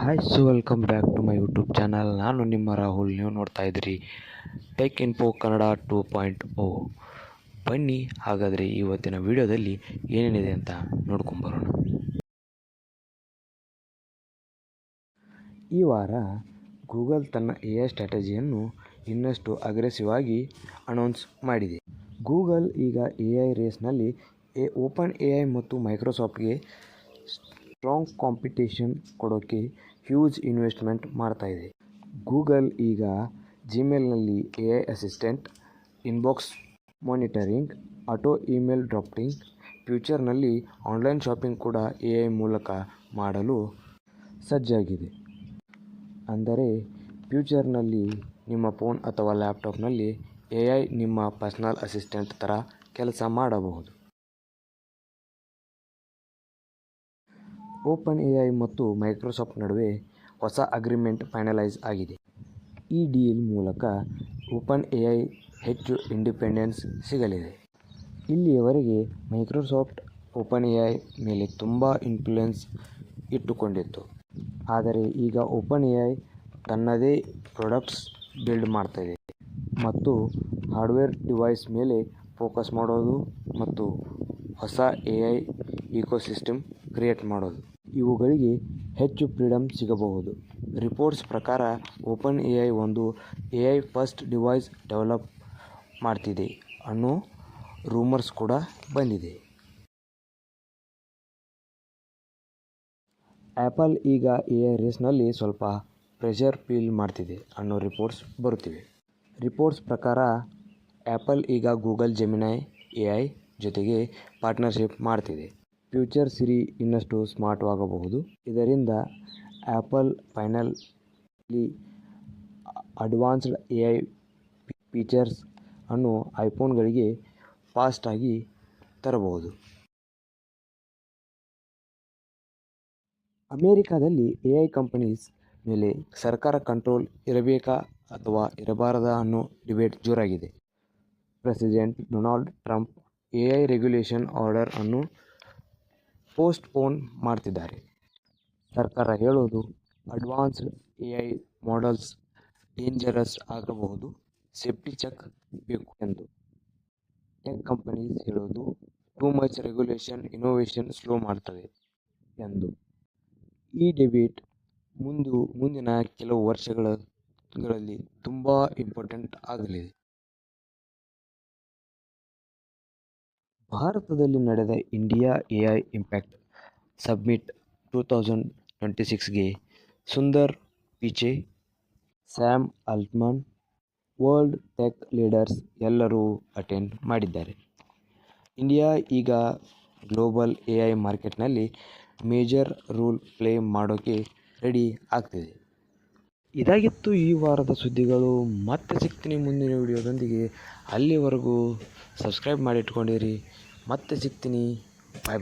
Hi welcome back to my YouTube channel. ನಾನು ನಿಮ್ಮ ರಾಹುಲ್. ನೀವು ನೋಡ್ತಾ ಇದ್ದೀರಿ ಟೆಕ್ ಇನ್ಫೋ ಕನ್ನಡ 2.0. ಬನ್ನಿ ಹಾಗಾದರೆ ಇವತ್ತಿನ ವಿಡಿಯೋದಲ್ಲಿ ಏನೇನಿದೆ ಅಂತ ನೋಡ್ಕೊಂಬರೋಣ. ಈ ವಾರ ಗೂಗಲ್ ತನ್ನ AI ಸ್ಟ್ರಾಟಜಿಯನ್ನು ಇನ್ನಷ್ಟು ಅಗ್ರೆಸಿವ್ ಆಗಿ ಅನೌನ್ಸ್ ಮಾಡಿದೆ. ಗೂಗಲ್ ಈಗ AI ರೇಸ್ನಲ್ಲಿ ಓಪನ್ AI ಮತ್ತು ಮೈಕ್ರೋಸಾಫ್ಟ್ಗೆ ಸ್ಟ್ರಾಂಗ್ ಕಾಂಪಿಟೇಷನ್ ಕೊಡೋಕ್ಕೆ ಹ್ಯೂಜ್ ಇನ್ವೆಸ್ಟ್ಮೆಂಟ್ ಮಾಡ್ತಾಯಿದೆ. ಗೂಗಲ್ ಈಗ ಜಿಮೇಲ್ನಲ್ಲಿ AI assistant, inbox monitoring, auto email drafting, ಫ್ಯೂಚರ್ನಲ್ಲಿ ಆನ್ಲೈನ್ ಶಾಪಿಂಗ್ ಕೂಡ AI ಮೂಲಕ ಮಾಡಲು ಸಜ್ಜಾಗಿದೆ. ಅಂದರೆ ಫ್ಯೂಚರ್ನಲ್ಲಿ ನಿಮ್ಮ ಫೋನ್ ಅಥವಾ ಲ್ಯಾಪ್ಟಾಪ್ನಲ್ಲಿ AI ನಿಮ್ಮ ಪರ್ಸನಲ್ ಅಸಿಸ್ಟೆಂಟ್ ಥರ ಕೆಲಸ ಮಾಡಬಹುದು. ಓಪನ್ AI ಮತ್ತು ಮೈಕ್ರೋಸಾಫ್ಟ್ ನಡುವೆ ಹೊಸ ಅಗ್ರಿಮೆಂಟ್ ಫೈನಲೈಸ್ ಆಗಿದೆ. ಈ ಡೀಲ್ ಮೂಲಕ ಓಪನ್ AI ಹೆಚ್ಚು ಇಂಡಿಪೆಂಡೆನ್ಸ್ ಸಿಗಲಿದೆ. ಇಲ್ಲಿಯವರೆಗೆ ಮೈಕ್ರೋಸಾಫ್ಟ್ ಓಪನ್ AI ಮೇಲೆ ತುಂಬ ಇನ್ಫ್ಲುಯೆನ್ಸ್ ಇಟ್ಟುಕೊಂಡಿತ್ತು. ಆದರೆ ಈಗ ಓಪನ್ AI ತನ್ನದೇ ಪ್ರಾಡಕ್ಟ್ಸ್ ಬಿಲ್ಡ್ ಮಾಡ್ತಿದೆ ಮತ್ತು ಹಾರ್ಡ್ವೇರ್ ಡಿವೈಸ್ ಮೇಲೆ ಫೋಕಸ್ ಮಾಡೋದು ಮತ್ತು ಹೊಸ AI ಇಕೋಸಿಸ್ಟಮ್ ಕ್ರಿಯೇಟ್ ಮಾಡೋದು. ಇವುಗಳಿಗೆ ಹೆಚ್ಚು ಫ್ರೀಡಮ್ ಸಿಗಬಹುದು. ರಿಪೋರ್ಟ್ಸ್ ಪ್ರಕಾರ ಓಪನ್ AI ಒಂದು AI ಫಸ್ಟ್ ಡಿವೈಸ್ ಡೆವಲಪ್ ಮಾಡ್ತಿದೆ ಅನ್ನೋ ರೂಮರ್ಸ್ ಕೂಡ ಬಂದಿದೆ. ಆ್ಯಪಲ್ ಈಗ AI ರೇಸ್ನಲ್ಲಿ ಸ್ವಲ್ಪ ಪ್ರೆಷರ್ ಫೀಲ್ ಮಾಡ್ತಿದೆ ಅನ್ನೋ ರಿಪೋರ್ಟ್ಸ್ ಬರುತ್ತಿವೆ. ರಿಪೋರ್ಟ್ಸ್ ಪ್ರಕಾರ ಆ್ಯಪಲ್ ಈಗ ಗೂಗಲ್ ಜೆಮಿನೈ AI ಜೊತೆಗೆ ಪಾರ್ಟ್ನರ್ಶಿಪ್ ಮಾಡ್ತಿದೆ. ಫ್ಯೂಚರ್ ಸಿರಿ ಇನ್ನಷ್ಟು ಸ್ಮಾರ್ಟ್ವಾಗಬಹುದು. ಇದರಿಂದ apple finally advanced AI features ಅನ್ನು ಐಫೋನ್ಗಳಿಗೆ ಫಾಸ್ಟಾಗಿ ತರಬಹುದು. ಅಮೆರಿಕಾದಲ್ಲಿ AI ಕಂಪನೀಸ್ ಮೇಲೆ ಸರ್ಕಾರ ಕಂಟ್ರೋಲ್ ಇರಬೇಕಾ ಅಥವಾ ಇರಬಾರದಾ ಅನ್ನೋ ಡಿಬೇಟ್ ಜೋರಾಗಿದೆ. President Donald Trump AI regulation order ಅನ್ನು ಪೋಸ್ಟ್ಪೋನ್ ಮಾಡ್ತಿದ್ದಾರೆ. ಸರ್ಕಾರ ಹೇಳೋದು ಅಡ್ವಾನ್ಸ್ಡ್ AI ಮಾಡೆಲ್ಸ್ ಡೇಂಜರಸ್ ಆಗಬಹುದು, ಸೇಫ್ಟಿ ಚೆಕ್ ಬೇಕು ಎಂದು. ಟೆಕ್ ಕಂಪನೀಸ್ ಹೇಳೋದು too much regulation innovation slow ಮಾಡ್ತದೆ ಎಂದು. ಈ ಡಿಬೇಟ್ ಮುಂದಿನ ಕೆಲವು ವರ್ಷಗಳಲ್ಲಿ ತುಂಬ ಇಂಪಾರ್ಟೆಂಟ್ ಆಗಲಿದೆ. ಭಾರತದಲ್ಲಿ ನಡೆದ ಇಂಡಿಯಾ AI ಇಂಪ್ಯಾಕ್ಟ್ ಸಮ್ಮಿಟ್ 2026ಗೆ Sundar Pichai, Sam Altman, world tech leaders ಎಲ್ಲರೂ ಅಟೆಂಡ್ ಮಾಡಿದ್ದಾರೆ. ಇಂಡಿಯಾ ಈಗ ಗ್ಲೋಬಲ್ AI ಮಾರ್ಕೆಟ್ನಲ್ಲಿ ಮೇಜರ್ ರೋಲ್ ಪ್ಲೇ ಮಾಡೋಕ್ಕೆ ರೆಡಿ ಆಗ್ತಿದೆ. ಇದಾಗಿತ್ತು ಈ ವಾರದ ಸುದ್ದಿಗಳು. ಮತ್ತೆ ಸಿಗ್ತೀನಿ ಮುಂದಿನ ವಿಡಿಯೋದೊಂದಿಗೆ. ಅಲ್ಲಿವರೆಗೂ ಸಬ್ಸ್ಕ್ರೈಬ್ ಮಾಡಿಟ್ಕೊಂಡಿರಿ. ಮತ್ತೆ ಸಿಗ್ತೀನಿ. ಬಾಯ್.